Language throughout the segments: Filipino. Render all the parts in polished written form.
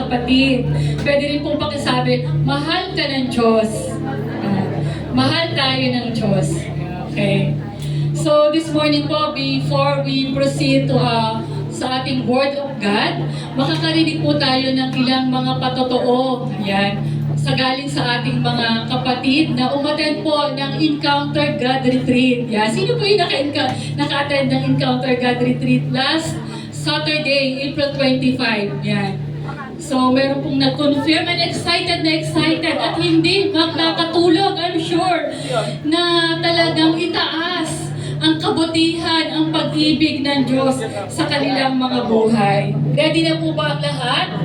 kapatid. Pwede rin pong pakisabi, mahal ka ng Diyos. Mahal tayo ng Diyos. Okay? So this morning po, before we proceed to sa ating Word of God, makakarinig po tayo ng ilang mga patotoo. Yan. Galing sa ating mga kapatid na umattend po ng Encounter God Retreat. Yan. Sino po yung naka-attend ng Encounter God Retreat last Saturday, April 25? Yan. So, meron pong nag-confirm and excited at hindi makakatulog, I'm sure, na talagang itaas ang kabutihan, ang pag-ibig ng Diyos sa kanilang mga buhay. Ready na po ba ang lahat?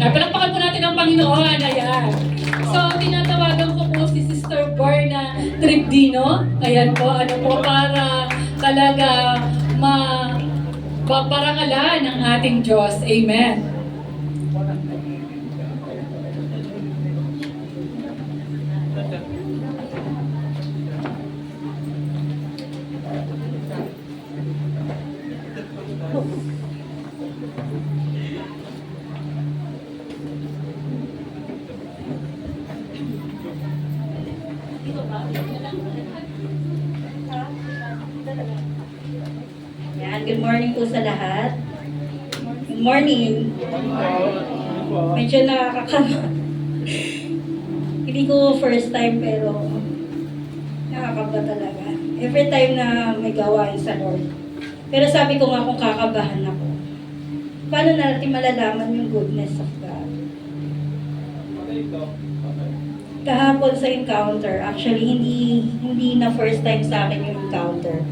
Palakpakan po natin ang Panginoon. Ayan. So, tinatawagan ko po si Sister Berna Tribdino. Ayan po, para talaga mapaparangalan ang ating Diyos. Amen. Yan, good morning po sa lahat. Good morning. Medyo nakakakama. Hindi ko first time pero nakakaba talaga. Every time na may gawain sa Lord. Pero sabi ko nga kung kakabahan ako, paano natin malalaman yung goodness of God? Kahapon sa encounter, actually hindi na first time sa akin yung encounter.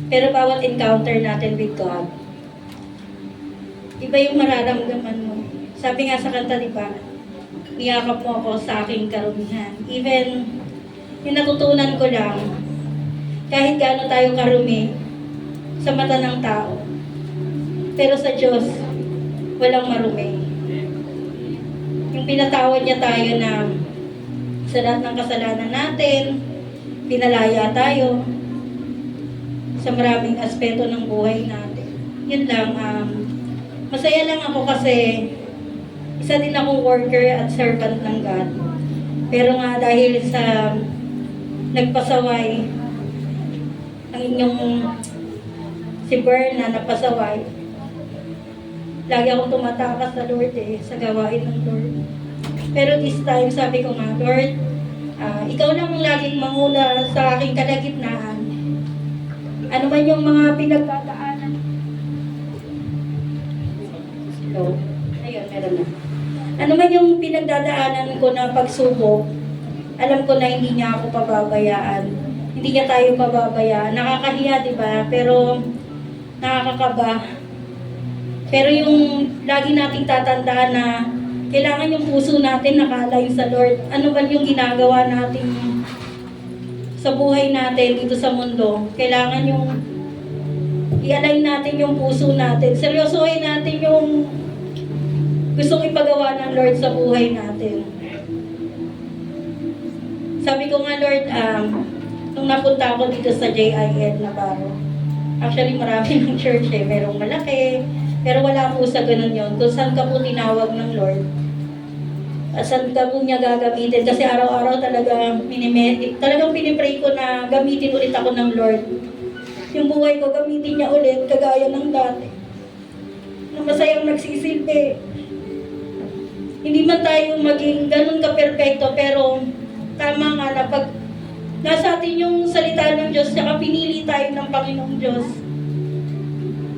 Pero bawat encounter natin with God, iba yung mararamdaman mo. Sabi nga sa kanta, di ba? Niyakap mo ako sa aking karumihan. Even yung natutunan ko lang, kahit gaano tayo karumi sa mata ng tao, pero sa Diyos, walang marumi. Yung pinatawad niya tayo na sa lahat ng kasalanan natin, pinalaya tayo sa maraming aspeto ng buhay natin. Yun lang, masaya lang ako kasi isa din akong worker at servant ng God. Pero nga dahil sa nagpasaway, ang inyong si Berna napasaway, lagi akong tumatakas sa Lord sa gawain ng Lord. Pero this time, sabi ko nga, Lord, ikaw lang ang laging manguna sa aking kalagitnaan. Ano man yung mga pinagdadaanan. So, ayun, meron na. Ano man yung pinagdadaanan ko na pagsubok, alam ko na hindi niya ako pababayaan. Hindi niya tayo pababayaan. Nakakahiya, di ba? Pero nakakakaba. Pero yung lagi nating tatandaan na kailangan yung puso natin nakalayo sa Lord. Ano ba yung ginagawa natin sa buhay natin dito sa mundo? Kailangan yung i-align natin yung puso natin. Seryosohin natin yung gustong ipagawa ng Lord sa buhay natin. Sabi ko nga, Lord, nung napunta ako dito sa JIN Navarro, actually marami ng church merong malaki, pero wala po sa ganun yun. Kung saan ka po tinawag ng Lord, at saan ka po niya gagamitin. Kasi araw-araw talagang pinipray ko na gamitin ulit ako ng Lord. Yung buhay ko, gamitin niya ulit, kagaya ng dati. Na masayang nagsisilbi. Hindi man tayo maging ganun ka-perfecto, pero tama nga na pag nasa atin yung salita ng Diyos, saka pinili tayo ng Panginoong Diyos,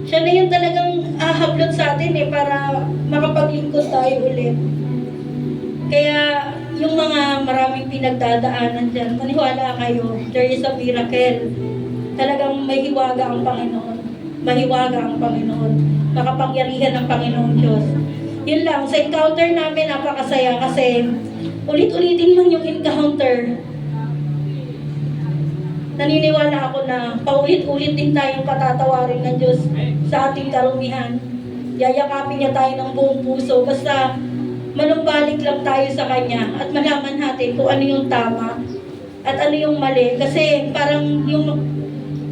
siya na yung talagang ahablot sa atin para makapaglingkod tayo ulit. Kaya yung mga maraming pinagdadaanan dyan, maniwala kayo, there is a miracle. Talagang may hiwaga ang Panginoon. Mahiwaga ang Panginoon. Makapangyarihan ng Panginoong Diyos. Yun lang, sa encounter namin, napakasaya kasi ulit-ulitin man yung encounter. Naniniwala ako na paulit-ulit din tayong patatawarin ng Diyos sa ating karumihan. Yayakapin niya tayo ng buong puso. Basta manumbalik lang tayo sa Kanya at malaman natin kung ano yung tama at ano yung mali. Kasi parang yung,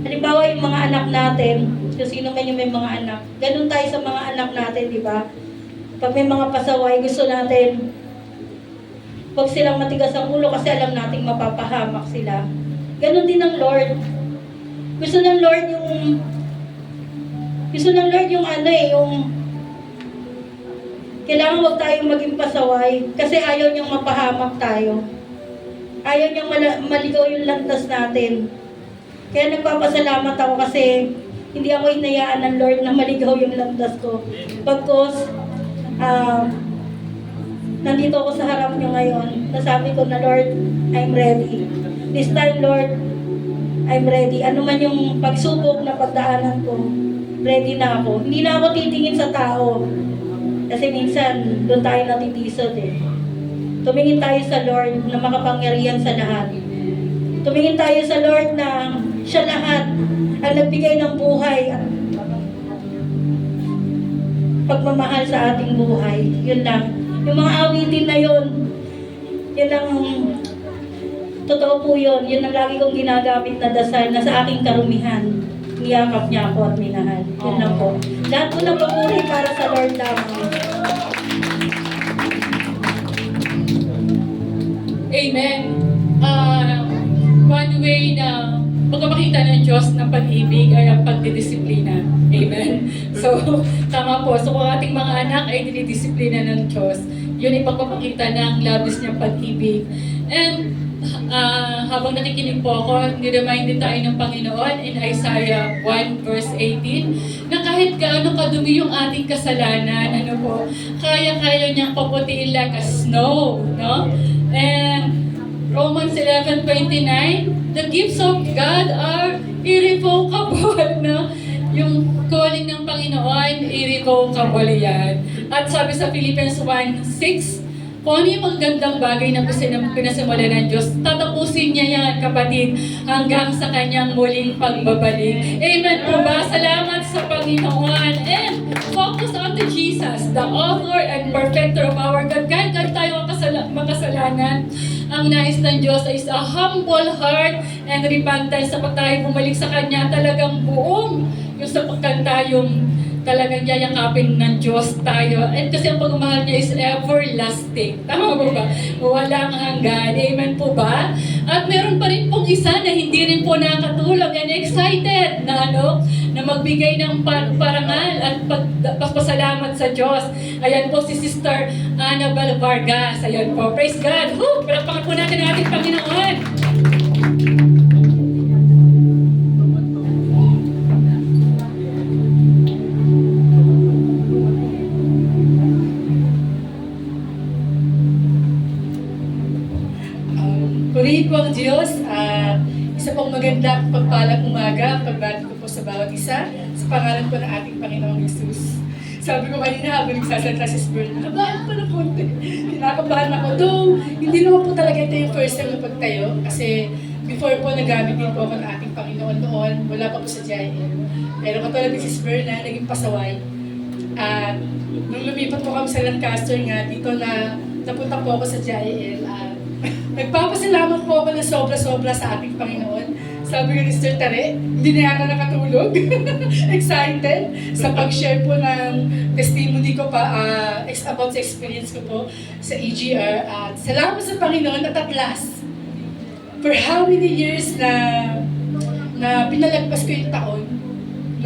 halimbawa yung mga anak natin, kung sino man yung may mga anak, ganun tayo sa mga anak natin, di ba? Pag may mga pasaway, gusto natin huwag silang matigas ang ulo kasi alam nating mapapahamak sila. Ganon din ang Lord. Gusto ng Lord yung kailangan huwag tayong maging pasaway kasi ayaw niyang mapahamak tayo. Ayaw niyang maligaw yung landas natin. Kaya nagpapasalamat ako kasi hindi ako inayaan ng Lord na maligaw yung landas ko. Pagkos, nandito ako sa harap niyo ngayon, nasabi ko na, Lord, I'm ready. This time, Lord, I'm ready. Ano man yung pagsubok na pagdaanan ko, ready na ako. Hindi na ako titingin sa tao. Kasi minsan, doon tayo natitisod eh. Tumingin tayo sa Lord na makapangyarihan sa lahat. Tumingin tayo sa Lord na siya lahat ang nagbigay ng buhay at pagmamahal sa ating buhay. Yun lang. Yung mga awitin na yun ang totoo po yun. Yun ang lagi kong ginagamit na dasal na sa aking karumihan. Niyakap niya ako at minahal. Yun lang po. Lahat po ng papuri para sa Lord lamang. Amen. One way na pagpapakita ng Diyos ng pag-ibig ay ang pagdidisiplina. Amen. So, tama po. So, kung ating mga anak ay dinidisiplina ng Diyos, yun ay pagpapakita ng labis niyang pag-ibig. And habang nakikinig po ako, niremind tayo ng Panginoon in Isaiah 1 verse 18 na kahit gaano kadumi yung ating kasalanan, kaya-kaya niyang paputiin like a snow, no? And Romans 11:29, the gifts of God are irrevocable, no? Yung calling ng Panginoon, irrevocable yan. At sabi sa Philippians 1:6, kung ano yung magandang bagay na pinasimulan ng Diyos, tatapusin niya yan, kapatid, hanggang sa kanyang muling pagbabalik. Amen po ba? Salamat sa Panginoon. And focus on to Jesus, the author and perfecter of our God. Kahit tayo makasalanan, ang nais ng Diyos is a humble heart and repentance sa tayo bumalik sa Kanya, talagang buong yung sapagkan tayong talagang yayakapin ng Diyos tayo. And kasi ang pagmamahal niya is everlasting. Tama po ba? Walang hanggan. Amen po ba? At meron pa rin pong isa na hindi rin po nakatulog and excited na magbigay ng parangal at pagpasalamat sa Diyos. Ayan po si Sister Annabel Vargas. Ayan po. Praise God. Palakpakan po natin ang ating Panginoon. Purihin po ang Diyos. Isa pong maganda pagpalang umaga, pagbati ko po sa bawat isa, sa pangalan po ng ating Panginoong Jesus. Sabi ko kanina habang nagsasalita si Spirit, nabahan pa ng konti. Kinakabahan ako. Though, hindi naman po talaga ito yung first time na pagtayo. Kasi before po, nagamit din po ako ng ating Panginoon noon. Wala pa po sa GIL. Pero katulad ni si Spirit na naging pasaway. At nung lumipat po kami sa Lancaster nga, dito na napunta po ako sa GIL. Nagpapasalamat po ako ng sobra-sobra sa ating Panginoon. Sabi ko ni Sister Tare, hindi na yata nakatulog. Excited sa pag-share po ng testimony ko about sa experience ko po sa EGR. At salamat sa Panginoon at last, for how many years na pinalagpas ko yung taon,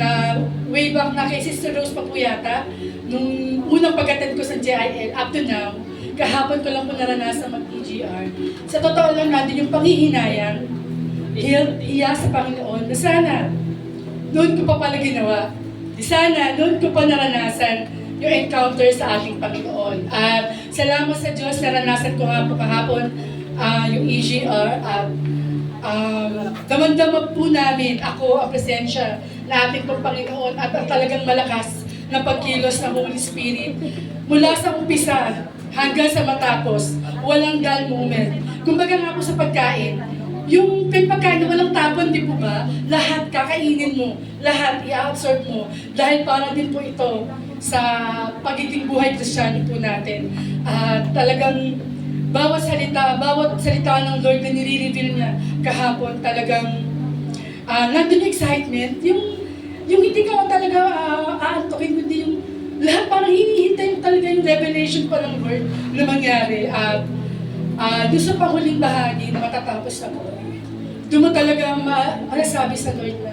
na way back na kay Sister Rose pa po yata, nung unang pag-attend ko sa GIL, up to now, kahapon ko lang po naranasan mag-EGR. Sa totoo lang natin yung panghihinayang, hiya sa Panginoon, na sana, doon ko pa pala ginawa. Sana, doon ko pa naranasan yung encounter sa ating Panginoon. At salamat sa Diyos, naranasan ko nga po kahapon yung EGR. At damang-dama po namin, ako, ang presensya na ating Panginoon at ang talagang malakas na pagkilos ng Holy Spirit. Mula sa umpisa, hanggang sa matapos, walang dull moment. Kumbaga nga po sa pagkain, yung pagkain na walang tapon, di po ba? Lahat kakainin mo, lahat i-absorb mo. Dahil para din po ito sa pagiging buhay Kristiyano po natin. Talagang bawat salita ng Lord na nire-reveal niya kahapon, talagang nandun yung excitement, yung hindi ka talaga aantokin, kundi yung lahat parang hinihintay mo talaga yung revelation pa ng Lord na mangyari. At doon sa panghuling bahagi na matatapos na po, doon mo talaga masasabi sa Lord na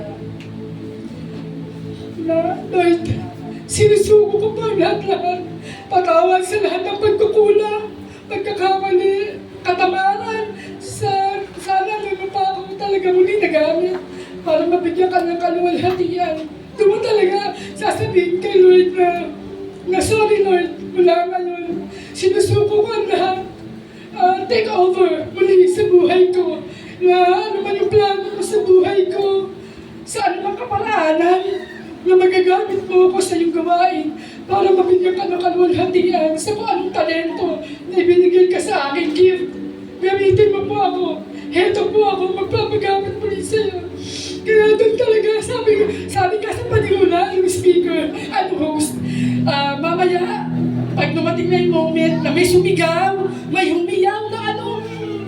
Lord, sinusuko ko pa lahat-lahat. Patawad sa lahat ng pagkukulang, pagkakamali, katamaran. Sana doon mo pa ako talaga muli nagamit para mabigyan ka ng kaluwalhatian. Doon mo talaga sasabihin kay Lord na sorry Lord, mula ngayon, sinusuko ko ang lahat. Take over muli sa buhay ko. Na ano man yung plano mo sa buhay ko, sa anumang kaparaanan na magagamit mo ako sa iyong gawain para mabigyan ka ng kaluwalhatian sa kung anong talento na ibinigay ka sa akin, gift. Gamitin mo po ako. Heto po ako, magpapagamit muli sa'yo. Kaya doon talaga, sabi ka sa Padilla, yung speaker, host, mamaya, pag dumating na yung moment na may sumigaw, may humiyaw na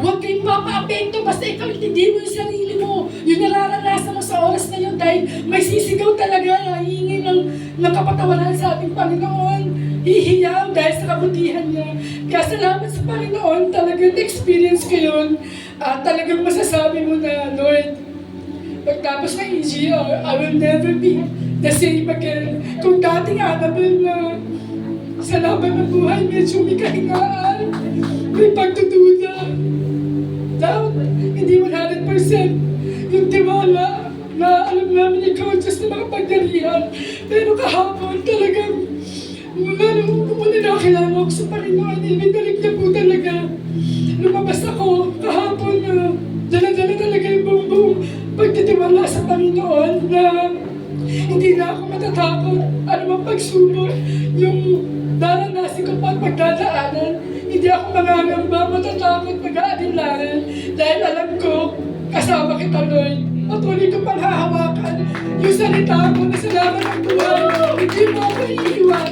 huwag kayong mapa-apekto, basta ikaw hindi mo yung sarili mo. Yung nararanasan mo sa oras na yun dahil may sisigaw talaga, hihingi ng kapatawaran sa ating Panginoon. Hihiyaw dahil sa kabutihan niya. Kaya salamat sa Panginoon, talagang experience ko yun. Talagang masasabi mo na, Lord, pagtapos ng EGR, I will never be the same again. Kung dating Annabelle na sa laban ng buhay, medyo may kahingaan, may pagdududa, doubt, hindi 100% yung tiwala na alam namin ikaw ang Diyos na makapagyarihan. Pero kahapon talagang muna nakakilala ako sa Panginoon, ibinalik niya po talaga. Lumabas ako kahapon na dala-dala talaga yung buong pagtitiwala sa Panginoon na hindi na ako matatakot. Ano mang pagsubok, yung daranasin ko pa at pagdadaanan, hindi ako mangangamba, matatakot, mag-aalinlangan dahil alam ko, kasama kita, Lord. Patuloy ko pang hahawakan yung salita mo na salamat ng buhay. Hindi mo ako iiwan.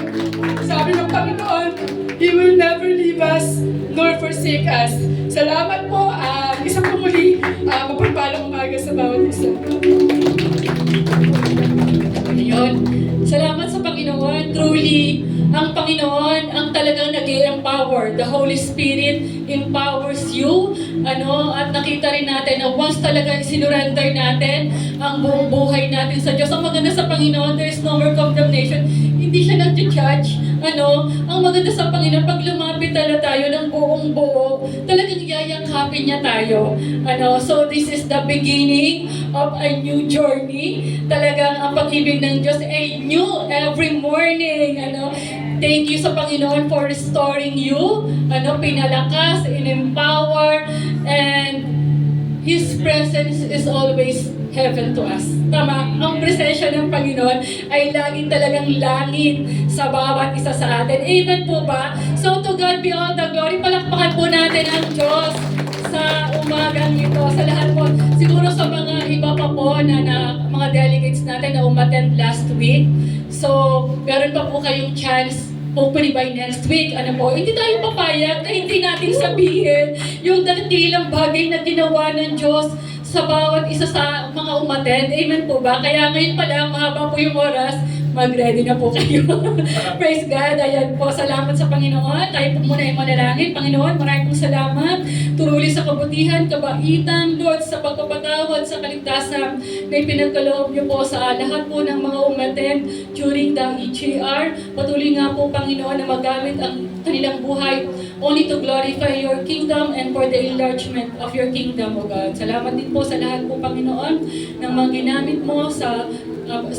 Sabi ng Panginoon, He will never leave us nor forsake us. Salamat po. Isa po muli, mapagpalang umaga sa bawat isa. Ayun. Salamat sa Panginoon. Truly, ang Panginoon ang talagang nag-empower. The Holy Spirit empowers you. At nakita rin natin na once talaga sinurrender natin ang buong buhay natin sa Diyos. Ang maganda sa Panginoon, there is no more condemnation. Hindi siya nag-judge. Ang maganda sa Panginoon, pag lumapit talaga tayo ng buong buo, talagang yayakapin niya tayo. So this is the beginning of a new journey. Talagang ang pag-ibig ng Diyos ay new every morning. Thank you sa Panginoon for restoring you. Pinalakas, in-empower, and His presence is always heaven to us. Tama, ang presensya ng Panginoon ay laging talagang langit sa bawat isa sa atin. Amen po ba? So to God be all the glory. Palakpakan po natin ang Diyos sa umagang ito. Sa lahat po, siguro sa mga iba pa po na mga delegates natin na umattend last week. So, meron pa po kayong chance hopefully by next week, hindi tayo papayag na hindi natin sabihin yung dakilang bagay na ginawa ng Diyos sa bawat isa sa mga umattend. Amen po ba? Kaya ngayon pala, mahaba po yung oras, mag-ready na po kayo. Praise God. Ayan po, salamat sa Panginoon. Tayo po muna ay manalangin. Panginoon, maraming pong salamat. Tuloy sa kabutihan, kabaitan, Lord, sa pagpapatawad, sa kaligtasan na ipinagkaloob niyo po sa lahat po ng mga umattend during the EGR. Patuloy nga po, Panginoon, na magamit ang kanilang buhay only to glorify your kingdom and for the enlargement of your kingdom, O God. Salamat din po sa lahat po, Panginoon, ng mga ginamit mo sa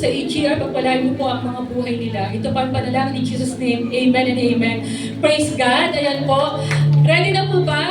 EGR, pagpalain mo po ang mga buhay nila. Ito pa ang panalangin in Jesus' name. Amen and amen. Praise God. Ayan po. Ready na po ba?